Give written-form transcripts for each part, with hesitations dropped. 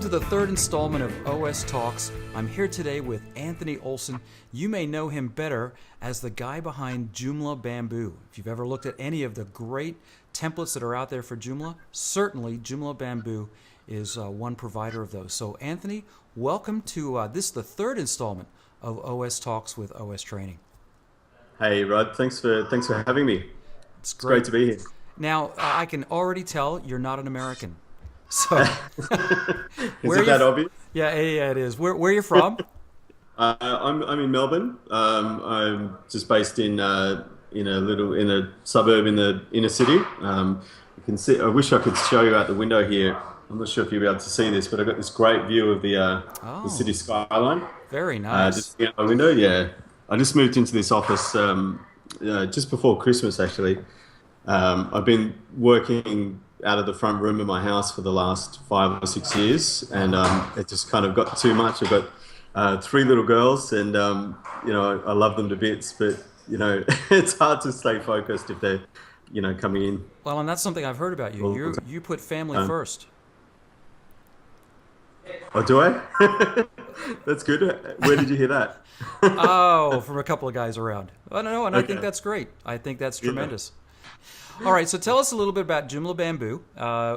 Welcome to the third installment of OS Talks. I'm here today with Anthony Olsen. You may know him better as the guy behind Joomla Bamboo. If you've ever looked at any of the great templates that are out there for Joomla, certainly Joomla Bamboo is one provider of those. So Anthony, welcome to this the third installment of OS Talks with OSTraining. Hey Rod, thanks for having me. It's It's great great. to be here. Now, I can already tell you're not an American. So, Is where are it you? that obvious? Yeah, it is. Where are you from? I'm in Melbourne. I'm just based in a suburb in the inner city. You can see. I wish I could show you out the window here. I'm not sure if you'll be able to see this, but I've got this great view of the Oh, city skyline. very nice. Just out my window. Yeah, I just moved into this office just before Christmas actually. I've been working out of the front room of my house for the last 5 or 6 years, and it just kind of got too much. I've got three little girls, and I love them to bits, but it's hard to stay focused if they're coming in Well, and that's something I've heard about you. all the You put family time. first. Oh, do I? That's good. Where did you hear that? Oh, from a couple of guys around. I don't know, and I think Okay. that's great. I think that's Yeah. tremendous. All right, so tell us a little bit about Joomla Bamboo.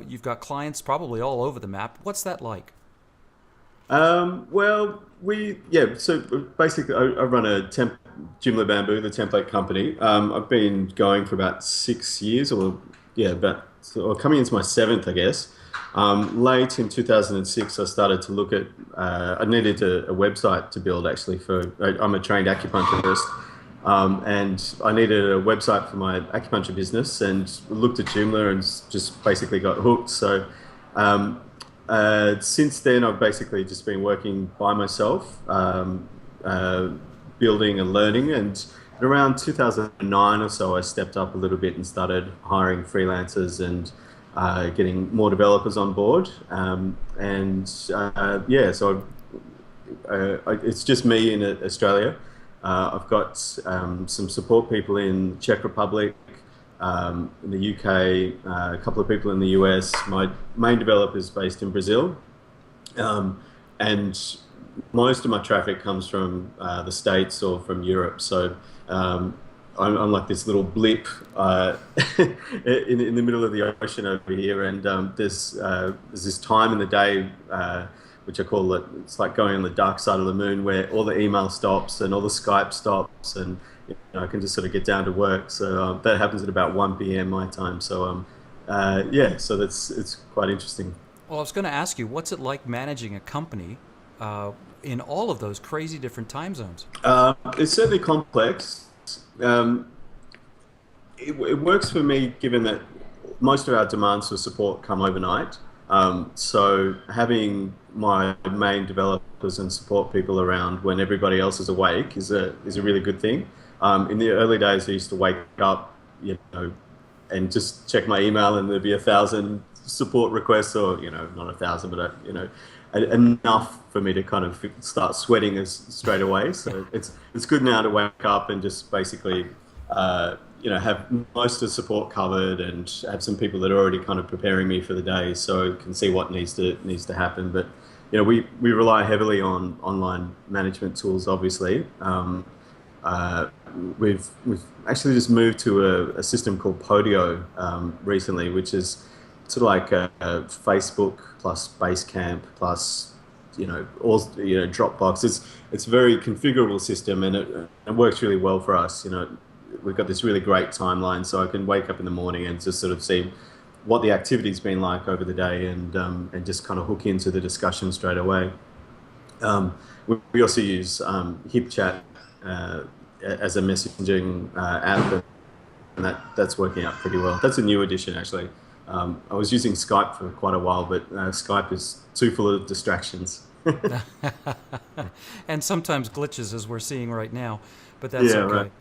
You've got clients probably all over the map. What's that like? Well, so basically I run Joomla Bamboo, the template company. I've been going for about 6 years, or coming into my seventh, I guess. Late in 2006, I started to look at, I needed a website to build actually I'm a trained acupuncturist. And I needed a website for my acupuncture business and looked at Joomla and just basically got hooked. So since then, I've basically just been working by myself, building and learning. And around 2009 or so, I stepped up a little bit and started hiring freelancers and getting more developers on board. So it's just me in Australia. I've got some support people in Czech Republic, in the UK, a couple of people in the US. My main developer is based in Brazil, and most of my traffic comes from the States or from Europe. So I'm like this little blip in the middle of the ocean over here, and there's this time in the day. Which I call it's like going on the dark side of the moon, where all the email stops and all the Skype stops, and I can just sort of get down to work. So that happens at about 1 p.m. my time. So so it's quite interesting. Well, I was going to ask you, what's it like managing a company in all of those crazy different time zones? It's certainly complex. It works for me, given that most of our demands for support come overnight. So having my main developers and support people around when everybody else is awake is a really good thing. In the early days, I used to wake up, and just check my email, and there'd be 1,000 support requests, or not 1,000, but enough for me to kind of start sweating straight away. So it's good now to wake up and just basically have most of the support covered and have some people that are already kind of preparing me for the day, so I can see what needs to happen. But we rely heavily on online management tools, obviously. We've actually just moved to a system called Podio recently, which is sort of like a Facebook plus Basecamp plus Dropbox. It's a very configurable system, and it works really well for us. We've got this really great timeline, so I can wake up in the morning and just sort of see what the activity's been like over the day, and just kind of hook into the discussion straight away. We also use HipChat as a messaging app, and that's working out pretty well. That's a new addition, actually. I was using Skype for quite a while, but Skype is too full of distractions. And sometimes glitches, as we're seeing right now, but that's Yeah, okay. right.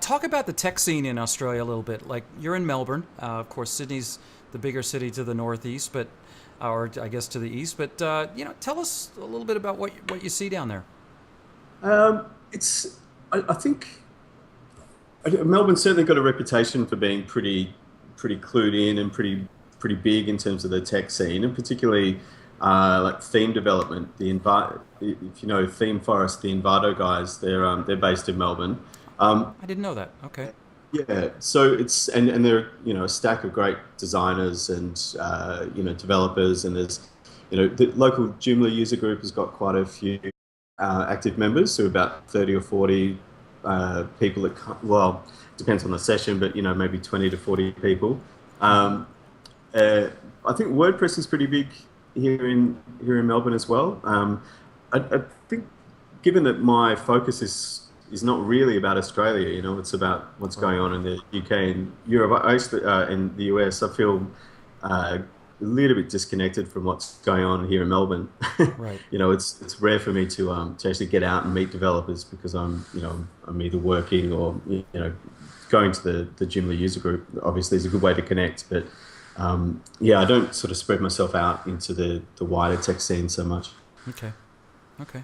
Talk about the tech scene in Australia a little bit. Like, you're in Melbourne. Of course, Sydney's the bigger city to the northeast, or I guess to the east. But tell us a little bit about what you see down there. I think Melbourne's certainly got a reputation for being pretty clued in and pretty big in terms of the tech scene, and particularly like theme development. If you know Theme Forest, the Envato guys, they're based in Melbourne. Um, I didn't know that. Okay. yeah, so it's and they're a stack of great designers and developers, and there's the local Joomla user group has got quite a few active members, so about 30 or 40 people that well, depends on the session, but maybe 20 to 40 people. Um, uh, I think WordPress is pretty big here in Melbourne as well. I think given that my focus is not really about Australia, it's about what's Right. going on in the UK and Europe. I actually in the US, I feel a little bit disconnected from what's going on here in Melbourne. Right. It's rare for me to actually get out and meet developers because I'm either working or going to the Joomla user group. Obviously, is a good way to connect, but yeah, I don't sort of spread myself out into the wider tech scene so much. Okay. Okay.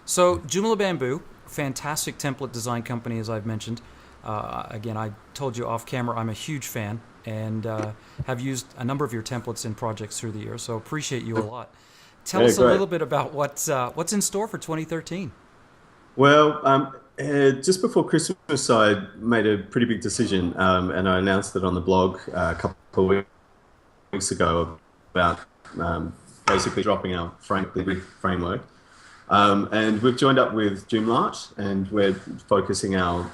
So Joomla Bamboo, fantastic template design company, as I've mentioned. Again, I told you off camera I'm a huge fan and have used a number of your templates in projects through the years. So appreciate you a lot. Tell Yeah, us a great. little bit about what's in store for 2013. Well, just before Christmas, I made a pretty big decision, and I announced it on the blog a couple of weeks ago about basically dropping our framework. And we've joined up with Joomla, and we're focusing our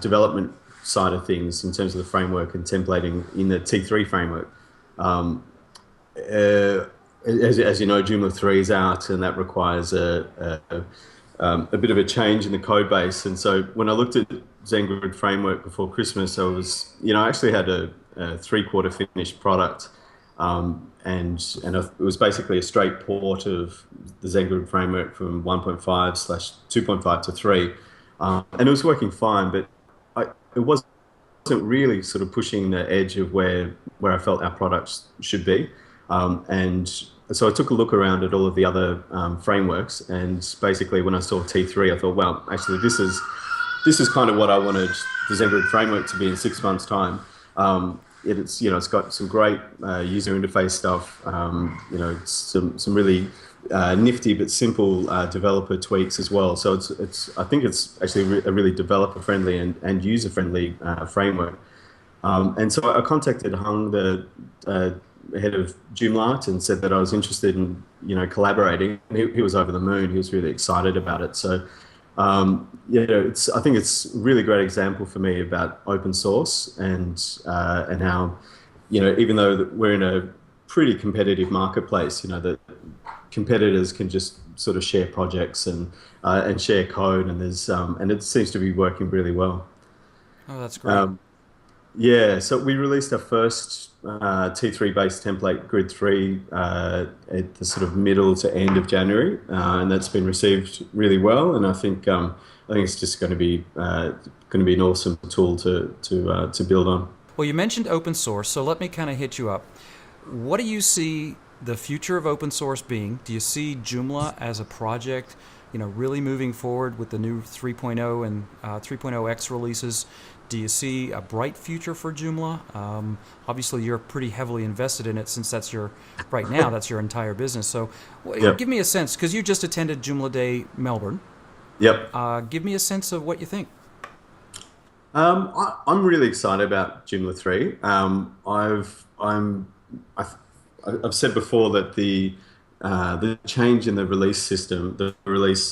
development side of things in terms of the framework and templating in the T3 framework. Um, uh, as you know, Joomla 3 is out, and that requires a bit of a change in the code base. And so when I looked at ZenGrid framework before Christmas, I actually had a three-quarter finished product, it was basically a straight port of the ZenGrid framework from 1.5/2.5 to 3, and it was working fine, but it wasn't really sort of pushing the edge of where I felt our products should be. And so I took a look around at all of the other frameworks, and basically when I saw T3, I thought, well, actually this is kind of what I wanted the ZenGrid framework to be in 6 months' time. It's got some great user interface stuff. Some really nifty but simple developer tweaks as well. So I think it's actually a really developer friendly and user friendly framework. And so I contacted Hung, the head of Joomla, and said that I was interested in collaborating. He was over the moon. He was really excited about it. So I think it's a really great example for me about open source and how even though we're in a pretty competitive marketplace, that competitors can just sort of share projects and share code, and it seems to be working really well. Oh, that's great. Um, yeah, so we released our first T3 based template, Grid 3, at the sort of middle to end of January, and that's been received really well. And I think it's just going to be an awesome tool to build on. Well, you mentioned open source, so let me kind of hit you up. What do you see the future of open source being? Do you see Joomla as a project, really moving forward with the new 3.0 and 3.0x releases? Do you see a bright future for Joomla? Obviously, you're pretty heavily invested in it since right now, that's your entire business. So Yep. give me a sense, because you just attended Joomla de Melbourne. Yep. Give me a sense of what you think. I'm really excited about Joomla 3. I've, I've said before that the change in the release system, the release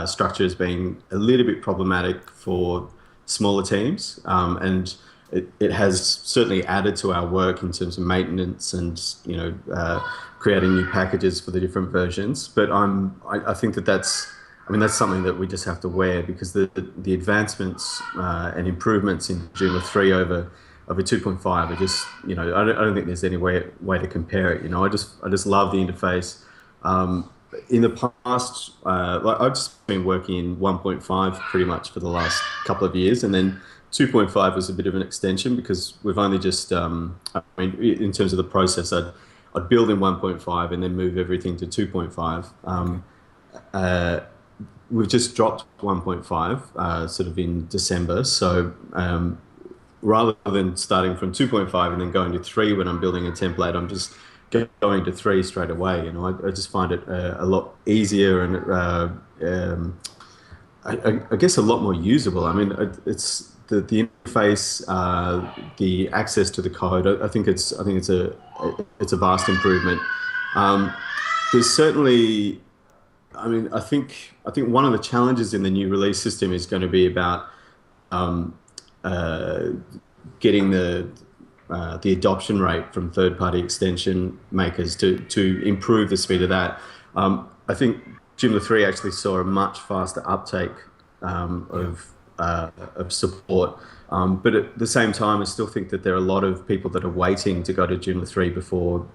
structure has been a little bit problematic for smaller teams, and it has certainly added to our work in terms of maintenance and creating new packages for the different versions. But I think that's something that we just have to wear because the advancements and improvements in Joomla 3 over 2.5 are just I don't think there's any way to compare it. I just love the interface. In the past, I've just been working in 1.5 pretty much for the last couple of years, and then 2.5 was a bit of an extension because we've only just, in terms of the process, I'd build in 1.5 and then move everything to 2.5. Okay. We've just dropped 1.5 sort of in December, so rather than starting from 2.5 and then going to 3 when I'm building a template, I'm just going to 3 straight away. You know, I just find it a lot easier and I guess a lot more usable. I mean, it's the interface, the access to the code. I think it's a vast improvement. Um, there's certainly, I mean, I think one of the challenges in the new release system is going to be about um, uh, getting the adoption rate from third-party extension makers to improve the speed of that. I think Joomla 3 actually saw a much faster uptake of support. But at the same time, I still think that there are a lot of people that are waiting to go to Joomla 3 before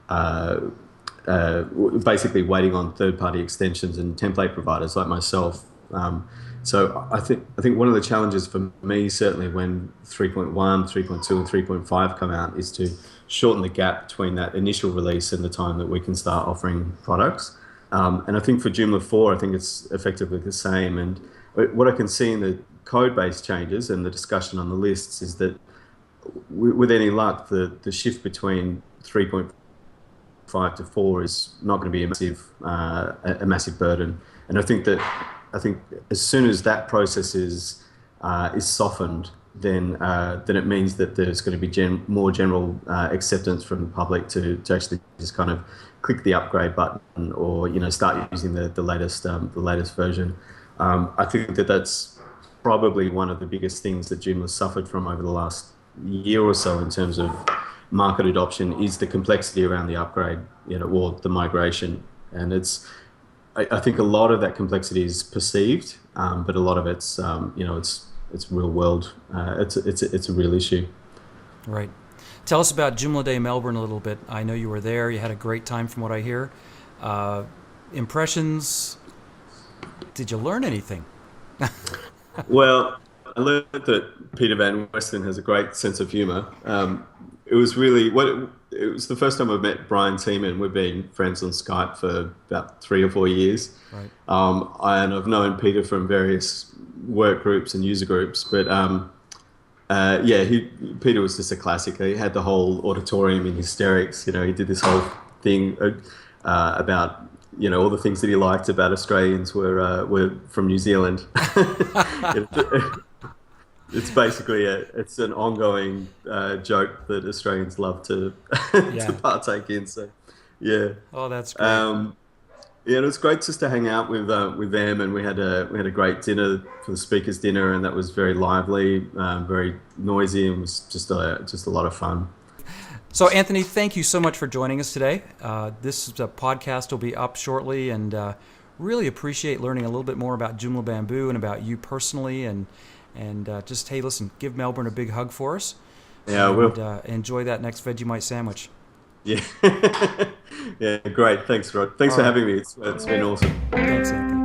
uh, basically waiting on third-party extensions and template providers like myself. So I think one of the challenges for me, certainly when 3.1, 3.2, and 3.5 come out, is to shorten the gap between that initial release and the time that we can start offering products. And I think for Joomla 4, I think it's effectively the same. And what I can see in the code base changes and the discussion on the lists is that with any luck, the shift between 3.5 to 4 is not going to be a massive burden. And I think as soon as that process is softened, then it means that there's going to be more general acceptance from the public to actually just kind of click the upgrade button, or start using the latest version. I think that that's probably one of the biggest things that Joomla suffered from over the last year or so in terms of market adoption, is the complexity around the upgrade, or the migration. And I think a lot of that complexity is perceived, but a lot of it's it's real world. It's a real issue. Right. Tell us about Joomla de Melbourne a little bit. I know you were there. You had a great time from what I hear. Impressions. Did you learn anything? Well, I learned that Peter Van Westen has a great sense of humour. It was really it was the first time I've met Brian Tiemann. We've been friends on Skype for about 3 or 4 years. Right. And I've known Peter from various work groups and user groups, but Peter was just a classic. He had the whole auditorium in hysterics. He did this whole thing about all the things that he liked about Australians were from New Zealand. It's basically it's an ongoing joke that Australians love to Yeah. to partake in. So, yeah. Oh, that's great. Yeah, it was great just to hang out with them, and we had a great dinner for the speakers' dinner, and that was very lively, very noisy, and was just a lot of fun. So, Anthony, thank you so much for joining us today. This podcast will be up shortly, and really appreciate learning a little bit more about Joomla Bamboo and about you personally, and just, hey, listen, give Melbourne a big hug for us. Yeah, I will. Enjoy that next Vegemite sandwich. Yeah. Yeah, great. Thanks, Rod. Thanks for having me. It's been awesome. Thanks, Anthony.